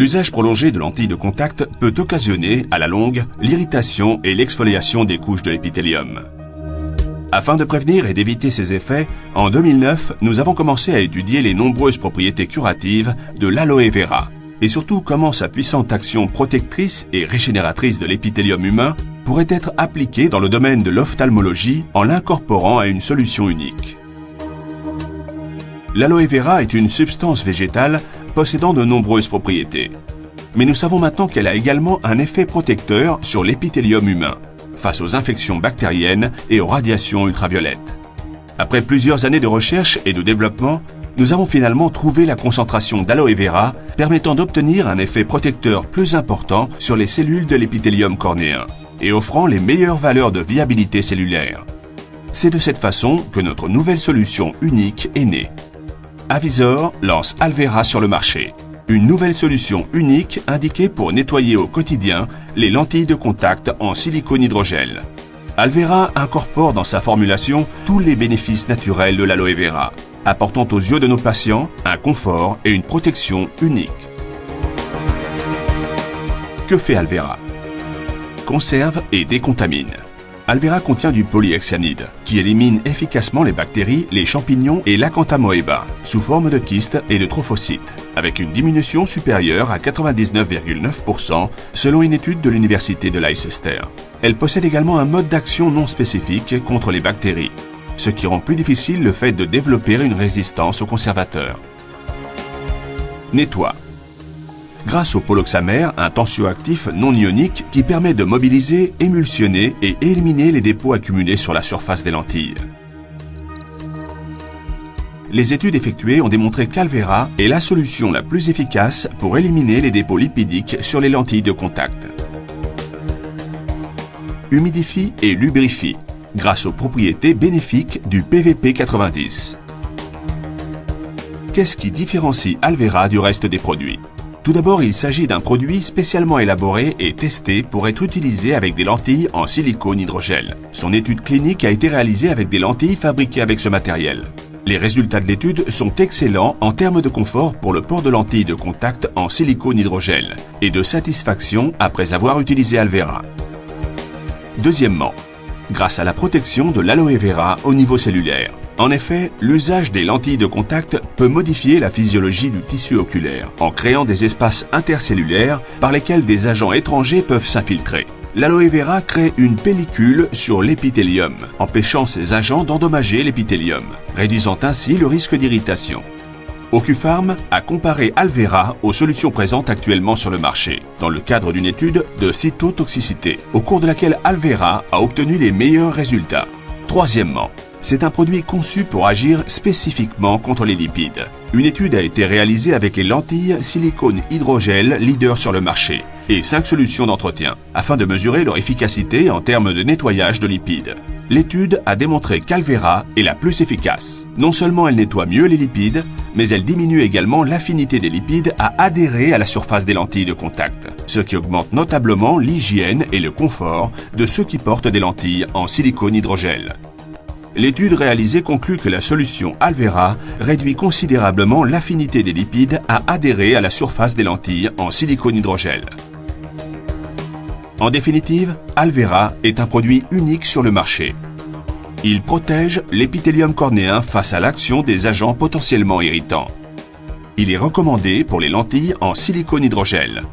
L'usage prolongé de lentilles de contact peut occasionner, à la longue, l'irritation et l'exfoliation des couches de l'épithélium. Afin de prévenir et d'éviter ces effets, en 2009, nous avons commencé à étudier les nombreuses propriétés curatives de l'aloe vera, et surtout comment sa puissante action protectrice et régénératrice de l'épithélium humain pourrait être appliquée dans le domaine de l'ophtalmologie en l'incorporant à une solution unique. L'aloe vera est une substance végétale possédant de nombreuses propriétés. Mais nous savons maintenant qu'elle a également un effet protecteur sur l'épithélium humain, face aux infections bactériennes et aux radiations ultraviolettes. Après plusieurs années de recherche et de développement, nous avons finalement trouvé la concentration d'aloe vera permettant d'obtenir un effet protecteur plus important sur les cellules de l'épithélium cornéen et offrant les meilleures valeurs de viabilité cellulaire. C'est de cette façon que notre nouvelle solution unique est née. Avisor lance Alvera sur le marché. Une nouvelle solution unique indiquée pour nettoyer au quotidien les lentilles de contact en silicone hydrogel. Alvera incorpore dans sa formulation tous les bénéfices naturels de l'aloe vera, apportant aux yeux de nos patients un confort et une protection uniques. Que fait Alvera? Conserve et décontamine. Alvera contient du polyhexanide, qui élimine efficacement les bactéries, les champignons et l'acanthamoeba, sous forme de kystes et de trophocytes, avec une diminution supérieure à 99,9% selon une étude de l'Université de Leicester. Elle possède également un mode d'action non spécifique contre les bactéries, ce qui rend plus difficile le fait de développer une résistance aux conservateurs. Nettoie. Grâce au poloxamère, un tensioactif non ionique qui permet de mobiliser, émulsionner et éliminer les dépôts accumulés sur la surface des lentilles. Les études effectuées ont démontré qu'Alvera est la solution la plus efficace pour éliminer les dépôts lipidiques sur les lentilles de contact. Humidifie et lubrifie, grâce aux propriétés bénéfiques du PVP 90. Qu'est-ce qui différencie Alvera du reste des produits? Tout d'abord, il s'agit d'un produit spécialement élaboré et testé pour être utilisé avec des lentilles en silicone hydrogel. Son étude clinique a été réalisée avec des lentilles fabriquées avec ce matériel. Les résultats de l'étude sont excellents en termes de confort pour le port de lentilles de contact en silicone hydrogel et de satisfaction après avoir utilisé Alvera. Deuxièmement, grâce à la protection de l'aloe vera au niveau cellulaire. En effet, l'usage des lentilles de contact peut modifier la physiologie du tissu oculaire en créant des espaces intercellulaires par lesquels des agents étrangers peuvent s'infiltrer. L'aloe vera crée une pellicule sur l'épithélium, empêchant ces agents d'endommager l'épithélium, réduisant ainsi le risque d'irritation. Ocufarm a comparé Alvera aux solutions présentes actuellement sur le marché, dans le cadre d'une étude de cytotoxicité, au cours de laquelle Alvera a obtenu les meilleurs résultats. Troisièmement, c'est un produit conçu pour agir spécifiquement contre les lipides. Une étude a été réalisée avec les lentilles silicone hydrogel leader sur le marché et 5 solutions d'entretien, afin de mesurer leur efficacité en termes de nettoyage de lipides. L'étude a démontré qu'Alvera est la plus efficace. Non seulement elle nettoie mieux les lipides, mais elle diminue également l'affinité des lipides à adhérer à la surface des lentilles de contact, ce qui augmente notablement l'hygiène et le confort de ceux qui portent des lentilles en silicone hydrogel. L'étude réalisée conclut que la solution Alvera réduit considérablement l'affinité des lipides à adhérer à la surface des lentilles en silicone hydrogel. En définitive, Alvera est un produit unique sur le marché. Il protège l'épithélium cornéen face à l'action des agents potentiellement irritants. Il est recommandé pour les lentilles en silicone hydrogel.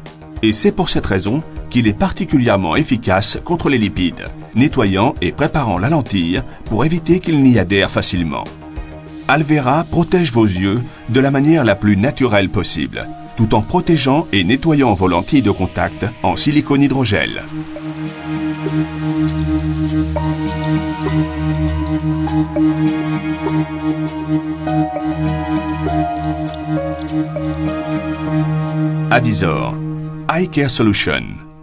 Et c'est pour cette raison qu'il est particulièrement efficace contre les lipides, nettoyant et préparant la lentille pour éviter qu'il n'y adhère facilement. Alvera protège vos yeux de la manière la plus naturelle possible, tout en protégeant et nettoyant vos lentilles de contact en silicone hydrogel. Avisor Eye Care Solution.